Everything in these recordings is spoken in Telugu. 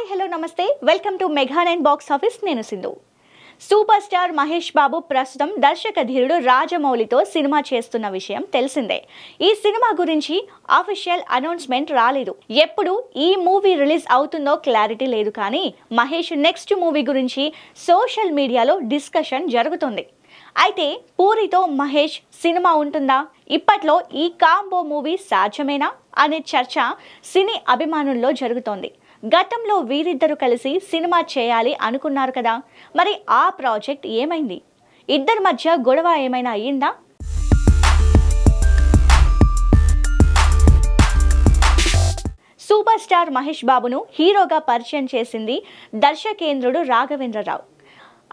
హాయ్ హలో నమస్తే welcome to mega 9 box office. నేను సింధు. సూపర్ స్టార్ మహేష్ బాబు ప్రస్తుతం దర్శక ధీరుడు రాజమౌళితో సినిమా చేస్తున్న విషయం తెలిసిందే. ఈ సినిమా గురించి అఫీషియల్ అనౌన్స్మెంట్ రాలేదు. ఎప్పుడు ఈ మూవీ రిలీజ్ అవుతుందో క్లారిటీ లేదు. కానీ మహేష్ నెక్స్ట్ మూవీ గురించి సోషల్ మీడియాలో డిస్కషన్ జరుగుతుంది. అయితే పూరితో మహేష్ సినిమా ఉంటుందా, ఇప్పట్లో ఈ కాంబో మూవీ సాధ్యమేనా అనే చర్చ సినీ అభిమానుల్లో జరుగుతోంది. గతంలో వీరిద్దరూ కలిసి సినిమా చేయాలి అనుకున్నారు కదా, మరి ఆ ప్రాజెక్ట్ ఏమైంది? ఇద్దరి మధ్య గొడవ ఏమైనా అయ్యిందా? సూపర్ స్టార్ మహేష్ బాబును హీరోగా పరిచయం చేసింది దర్శకేంద్రుడు రాఘవేంద్రరావు.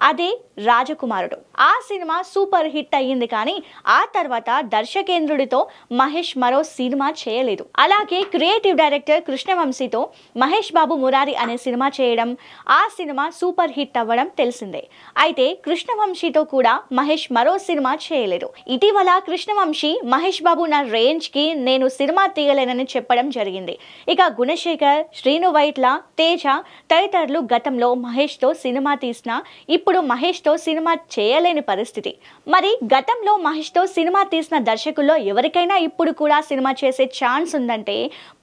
అదే రాజకుమారుడు. ఆ సినిమా సూపర్ హిట్ అయ్యింది. కానీ ఆ తర్వాత దర్శకేంద్రుడితో మహేష్ మరో సినిమా చేయలేదు. అలాగే క్రియేటివ్ డైరెక్టర్ కృష్ణవంశీతో మహేష్ బాబు మురారి అనే సినిమా చేయడం, ఆ సినిమా సూపర్ హిట్ అవ్వడం తెలిసిందే. అయితే కృష్ణవంశీతో కూడా మహేష్ మరో సినిమా చేయలేదు. ఇటీవల కృష్ణవంశీ మహేష్ బాబు నా రేంజ్ కి నేను సినిమా తీయలేనని చెప్పడం జరిగింది. ఇక గుణశేఖర్, శ్రీను వైట్ల, తేజ తదితరులు గతంలో మహేష్ తో సినిమా తీసినా ఇప్పుడు మహేష్ తో సినిమా చేయలేని పరిస్థితి. మరి గతంలో మహేష్ తో సినిమా తీసిన దర్శకుల్లో ఎవరికైనా ఇప్పుడు కూడా సినిమా చేసే ఛాన్స్ ఉందంటే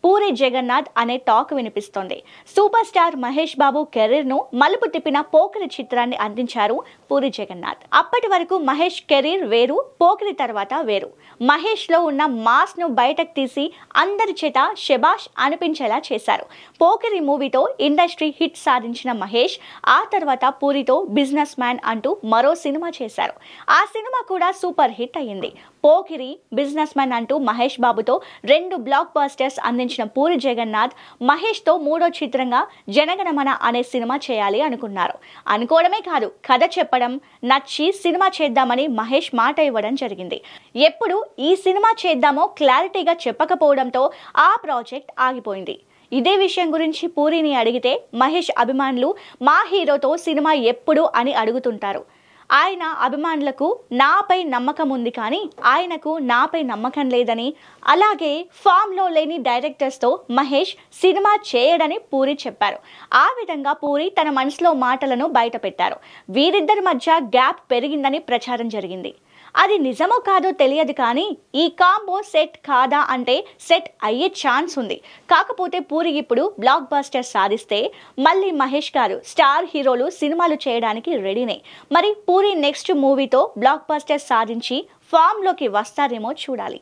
పూరి జగన్నాథ్ అనే టాక్ వినిపిస్తోంది. Super star Mahesh Babu career ను మలుపు తిప్పిన పోకిరి చిత్రాన్ని అందించారు పూరి జగన్నాథ్. అప్పటి వరకు మహేష్ కెరీర్ వేరు, పోకిరి తర్వాత వేరు. మహేష్ లో ఉన్న మాస్ ను బయటకు తీసి అందరి చేత శబాష్ అనిపించేలా చేశారు. పోకిరి మూవీతో ఇండస్ట్రీ హిట్ సాధించిన మహేష్ ఆ తర్వాత పూరితో బిజినెస్ మ్యాన్ అంటూ మరో సినిమా చేశారు. ఆ సినిమా కూడా సూపర్ హిట్ అయ్యింది. పోకిరి, బిజినెస్ మ్యాన్ అంటూ మహేష్ బాబుతో 2 బ్లాక్ బస్టర్స్ అందించిన పూరి జగన్నాథ్ మహేష్ తో మూడో చిత్రంగా జనగణమన అనే సినిమా చేయాలి అనుకున్నారు. అనుకోవడమే కాదు, కథ చెప్పడం నచ్చి సినిమా చేద్దామని మహేష్ మాట ఇవ్వడం జరిగింది. ఎప్పుడు ఈ సినిమా చేద్దామో క్లారిటీగా చెప్పకపోవడంతో ఆ ప్రాజెక్ట్ ఆగిపోయింది. ఇదే విషయం గురించి పూరిని అడిగితే మహేష్ అభిమానులు మా హీరోతో సినిమా ఎప్పుడు అని అడుగుతుంటారు. ఆయన అభిమానులకు నాపై నమ్మకం ఉంది, కానీ ఆయనకు నాపై నమ్మకం లేదని, అలాగే ఫామ్లో లేని డైరెక్టర్స్తో మహేష్ సినిమా చేయడని పూరి చెప్పారు. ఆ విధంగా పూరి తన మనసులో మాటలను బయటపెట్టారు. వీరిద్దరి మధ్య గ్యాప్ పెరిగిందని ప్రచారం జరిగింది. అది నిజమో కాదో తెలియదు, కానీ ఈ కాంబో సెట్ కాదా అంటే సెట్ అయ్యే ఛాన్స్ ఉంది. కాకపోతే పూరి ఇప్పుడు బ్లాక్ బస్టర్ సాధిస్తే మళ్ళీ మహేష్ గారు స్టార్ హీరోలు సినిమాలు చేయడానికి రెడీనే. మరి పూరి నెక్స్ట్ మూవీతో బ్లాక్ బస్టర్ సాధించి ఫామ్ లోకి వస్తారేమో చూడాలి.